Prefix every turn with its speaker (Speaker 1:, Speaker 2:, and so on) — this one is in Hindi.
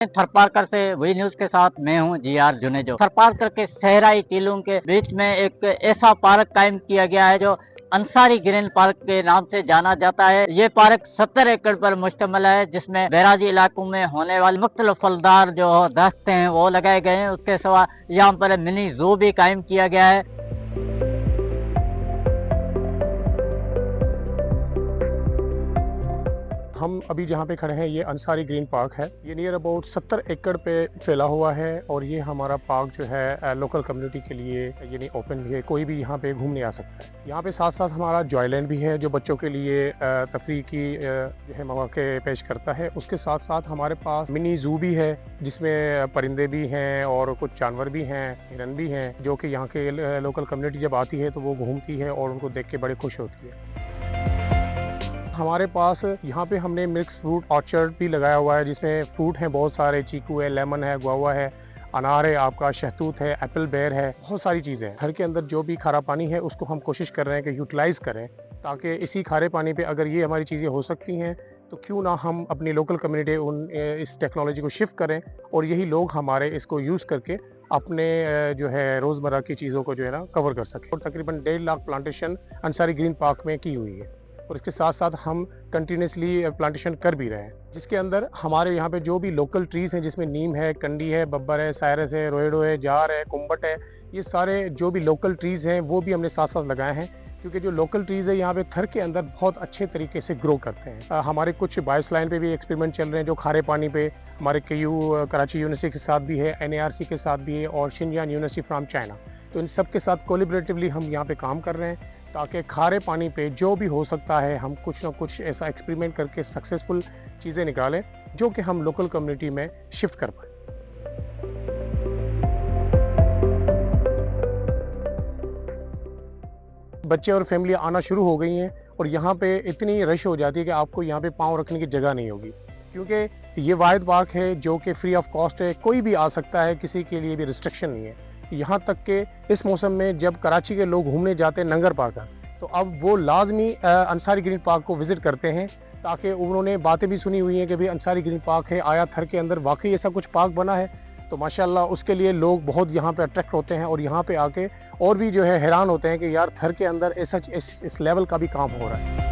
Speaker 1: थरपारकर से वी न्यूज के साथ मैं हूं जीआर जुनेजो। थरपारकर के सहराई टीलों के बीच में एक ऐसा पार्क कायम किया गया है जो अंसारी ग्रीन पार्क के नाम से जाना जाता है। ये पार्क 70 एकड़ पर मुश्तमिल है, जिसमें बैराजी इलाकों में होने वाले मुख्तलिफ फलदार जो दरख्त हैं वो लगाए गए हैं। उसके सिवा यहाँ पर मिनी जू भी कायम किया गया है।
Speaker 2: हम अभी जहाँ पे खड़े हैं ये अंसारी ग्रीन पार्क है। ये नियर अबाउट 70 एकड़ पे फैला हुआ है और ये हमारा पार्क जो है लोकल कम्युनिटी के लिए यानी ओपन भी है, कोई भी यहाँ पे घूमने आ सकता है। यहाँ पे साथ साथ हमारा जॉयलैंड भी है जो बच्चों के लिए तफरीह की जो है मौके पेश करता है। उसके साथ साथ हमारे पास मिनी जू भी है जिसमें परिंदे भी हैं और कुछ जानवर भी हैं, हिरन भी हैं, जो कि यहाँ के लोकल कम्युनिटी जब आती है तो वो घूमती है और उनको देख के बड़े खुश होती है। हमारे पास यहाँ पे हमने मिक्स फ्रूट ऑर्चर्ड भी लगाया हुआ है जिसमें फ्रूट हैं बहुत सारे, चीकू है, लेमन है, गुआवा है, अनार है, आपका शहतूत है, एप्पल बेर है, बहुत सारी चीज़ें हैं। घर के अंदर जो भी खारा पानी है उसको हम कोशिश कर रहे हैं कि यूटिलाइज़ करें, ताकि इसी खारे पानी पे अगर ये हमारी चीज़ें हो सकती हैं तो क्यों ना हम अपनी लोकल कम्युनिटी इस टेक्नोलॉजी को शिफ्ट करें और यही लोग हमारे इसको यूज़ करके अपने जो है रोज़मर्रा की चीज़ों को जो है ना कवर कर सकें। और तकरीबन 1.5 lakh plantation Ansari green park में की हुई है और इसके साथ साथ हम कंटिन्यूसली प्लांटेशन कर भी रहे हैं, जिसके अंदर हमारे यहाँ पे जो भी लोकल ट्रीज़ हैं जिसमें नीम है, कंडी है, बब्बर है, सायरस है, रोएडो है, जार है, कुम्बट है, ये सारे जो भी लोकल ट्रीज़ हैं वो भी हमने साथ साथ लगाए हैं, क्योंकि जो लोकल ट्रीज़ है यहाँ पे थर के अंदर बहुत अच्छे तरीके से ग्रो करते हैं। हमारे कुछ बायोस्लाइन पे भी एक्सपेरिमेंट चल रहे हैं जो खारे पानी पे हमारे KU कराची यूनिवर्सिटी के साथ भी है, NARC के साथ भी है और शिनजान यूनिवर्सिटी फ्राम चाइना। तो इन सब के साथ कोलिब्रेटिवली हम यहाँ पे काम कर रहे हैं ताकि खारे पानी पे जो भी हो सकता है हम कुछ ना कुछ ऐसा एक्सपेरिमेंट करके सक्सेसफुल चीज़ें निकालें जो कि हम लोकल कम्युनिटी में शिफ्ट कर पाएँ। बच्चे और फैमिली आना शुरू हो गई हैं और यहाँ पे इतनी रश हो जाती है कि आपको यहाँ पे पाँव रखने की जगह नहीं होगी, क्योंकि ये वाहिद पार्क है जो कि फ्री ऑफ कॉस्ट है, कोई भी आ सकता है, किसी के लिए भी रिस्ट्रिक्शन नहीं है। यहाँ तक कि इस मौसम में जब कराची के लोग घूमने जाते हैं नंगर पार्क, तो अब वो लाजमी अंसारी ग्रीन पार्क को विज़िट करते हैं, ताकि उन्होंने बातें भी सुनी हुई हैं कि भाई अंसारी ग्रीन पार्क है, आया थर के अंदर वाकई ऐसा कुछ पार्क बना है, तो माशाल्लाह उसके लिए लोग बहुत यहाँ पे अट्रैक्ट होते हैं और यहाँ पे आके और भी जो है हैरान होते हैं कि यार थर के अंदर ऐसा इस लेवल का भी काम हो रहा है।